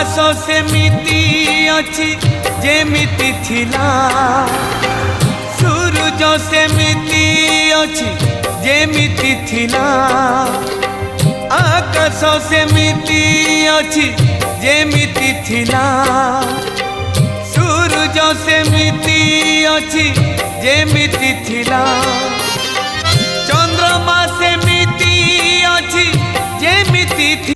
आकाश सेमिति अछि जेमिति थिला सूरज सेमिति अछि जेमिति थिला आकाश सेमिति अछि जेमिति थिला सूरज सेमिति अछि जेमिति थिला चंद्रमा सेमिति अछि जेमिति